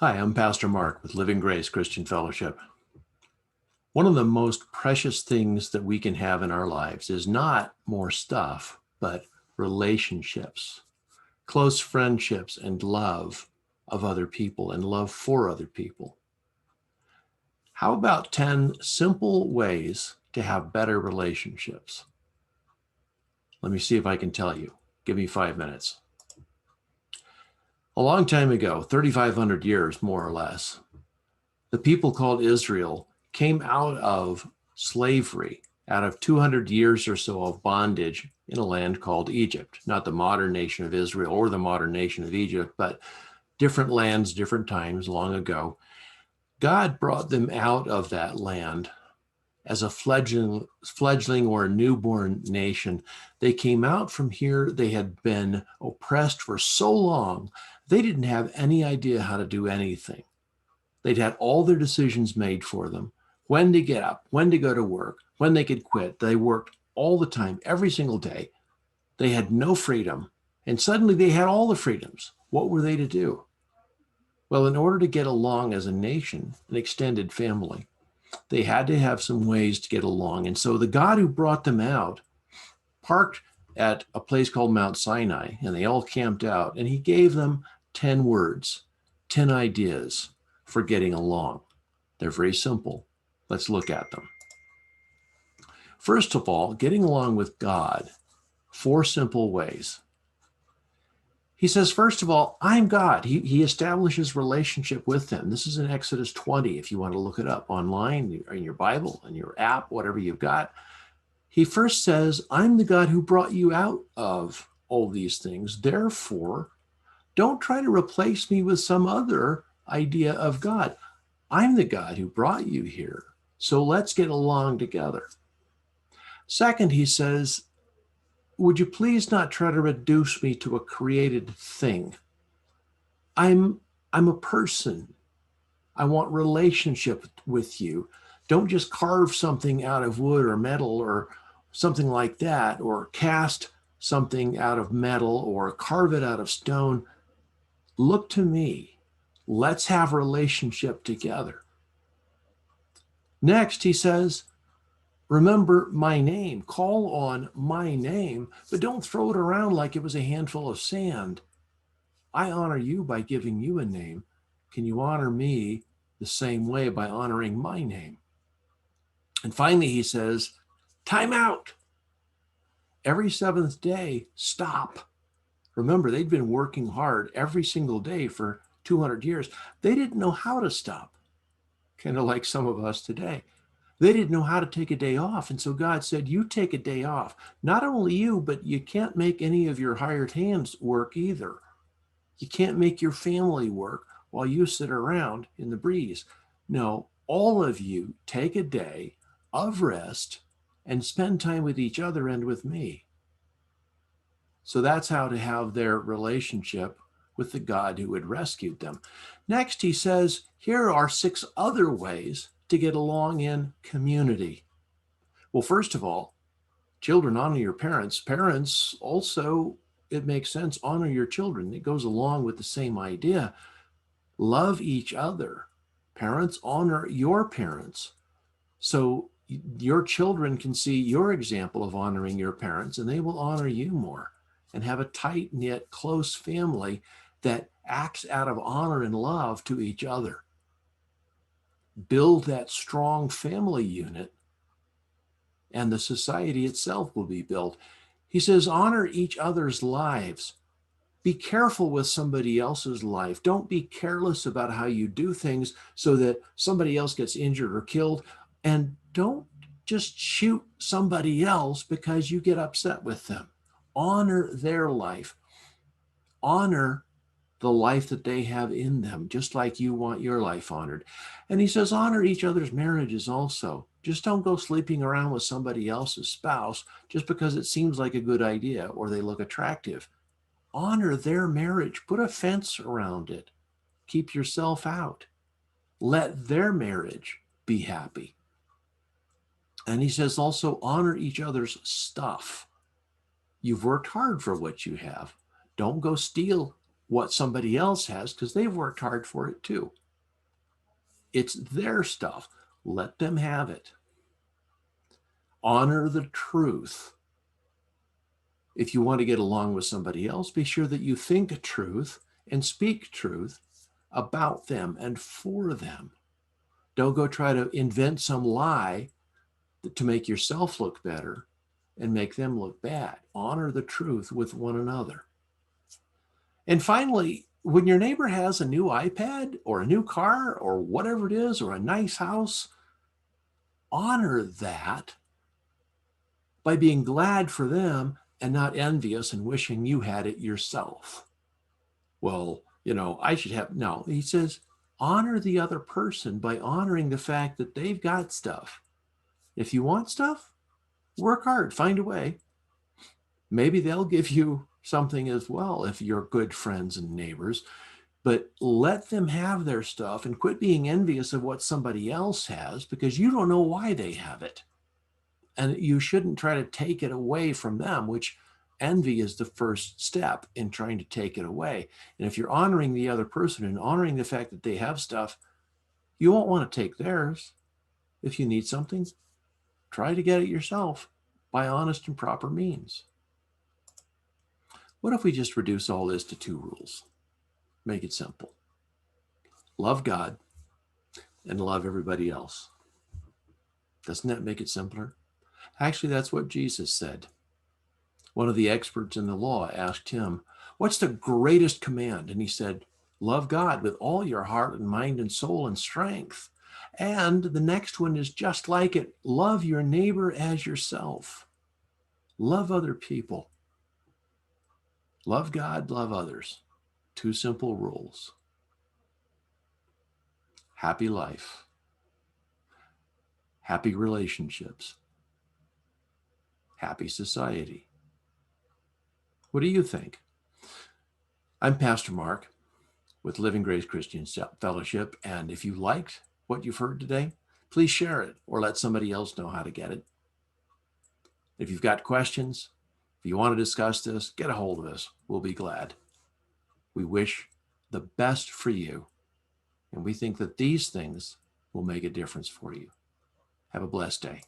Hi, I'm Pastor Mark with Living Grace Christian Fellowship. One of the most precious things that we can have in our lives is not more stuff, but relationships, close friendships, and love of other people and love for other people. How about 10 simple ways to have better relationships? Let me see if I can tell you. Give me 5 minutes. A long time ago, 3,500 years more or less, the people called Israel came out of slavery, out of 200 years or so of bondage in a land called Egypt, not the modern nation of Israel or the modern nation of Egypt, but different lands, different times long ago. God brought them out of that land as a fledgling or a newborn nation. They came out from here. They had been oppressed for so long, they didn't have any idea how to do anything. They'd had all their decisions made for them, when to get up, when to go to work, when they could quit. They worked all the time, every single day. They had no freedom. And suddenly they had all the freedoms. What were they to do? Well, in order to get along as a nation, an extended family, they had to have some ways to get along. And so the God who brought them out parked at a place called Mount Sinai, and they all camped out, and he gave them 10 words, 10 ideas for getting along. They're very simple. Let's look at them. First of all, getting along with God, 4 simple ways. He says, first of all, I'm God. He establishes relationship with them. This is in Exodus 20, if you want to look it up online, in your Bible, in your app, whatever you've got. He first says, I'm the God who brought you out of all these things. Therefore, don't try to replace me with some other idea of God. I'm the God who brought you here. So let's get along together. Second, he says, would you please not try to reduce me to a created thing? I'm a person. I want relationship with you. Don't just carve something out of wood or metal or something like that, or cast something out of metal or carve it out of stone. Look to me. Let's have a relationship together. Next, he says, remember my name, call on my name, but don't throw it around like it was a handful of sand. I honor you by giving you a name. Can you honor me the same way by honoring my name? And finally, he says, time out. Every seventh day, stop. Remember, they'd been working hard every single day for 200 years. They didn't know how to stop, kind of like some of us today. They didn't know how to take a day off. And so God said, you take a day off. Not only you, but you can't make any of your hired hands work either. You can't make your family work while you sit around in the breeze. No, all of you take a day of rest and spend time with each other and with me. So that's how to have their relationship with the God who had rescued them. Next, he says, here are 6 other ways to get along in community. Well, first of all, children, honor your parents. Parents also, it makes sense, honor your children. It goes along with the same idea. Love each other. Parents, honor your parents. So your children can see your example of honoring your parents, and they will honor you more and have a tight-knit, close family that acts out of honor and love to each other. Build that strong family unit, and the society itself will be built. He says, honor each other's lives. Be careful with somebody else's life. Don't be careless about how you do things so that somebody else gets injured or killed. And don't just shoot somebody else because you get upset with them. Honor their life. Honor the life that they have in them, just like you want your life honored. And he says, honor each other's marriages also. Just don't go sleeping around with somebody else's spouse just because it seems like a good idea or they look attractive. Honor their marriage. Put a fence around it. Keep yourself out. Let their marriage be happy. And he says also, honor each other's stuff. You've worked hard for what you have. Don't go steal what somebody else has because they've worked hard for it too. It's their stuff. Let them have it. Honor the truth. If you want to get along with somebody else, be sure that you think truth and speak truth about them and for them. Don't go try to invent some lie to make yourself look better and make them look bad. Honor the truth with one another. And finally, when your neighbor has a new iPad or a new car or whatever it is, or a nice house, honor that by being glad for them and not envious and wishing you had it yourself. Well, I should have. No, he says, honor the other person by honoring the fact that they've got stuff. If you want stuff, work hard, find a way. Maybe they'll give you something as well if you're good friends and neighbors, but let them have their stuff and quit being envious of what somebody else has, because you don't know why they have it. And you shouldn't try to take it away from them, which envy is the first step in trying to take it away. And if you're honoring the other person and honoring the fact that they have stuff, you won't want to take theirs. If you need something, try to get it yourself by honest and proper means. What if we just reduce all this to 2 rules? Make it simple. Love God and love everybody else. Doesn't that make it simpler? Actually, that's what Jesus said. One of the experts in the law asked him, what's the greatest command? And he said, love God with all your heart and mind and soul and strength. And the next one is just like it. Love your neighbor as yourself. Love other people. Love God, love others. 2 simple rules. Happy life. Happy relationships. Happy society. What do you think? I'm Pastor Mark with Living Grace Christian Fellowship, and if you liked what you've heard today, please share it or let somebody else know how to get it. If you've got questions, if you want to discuss this, get a hold of us. We'll be glad. We wish the best for you, and we think that these things will make a difference for you. Have a blessed day.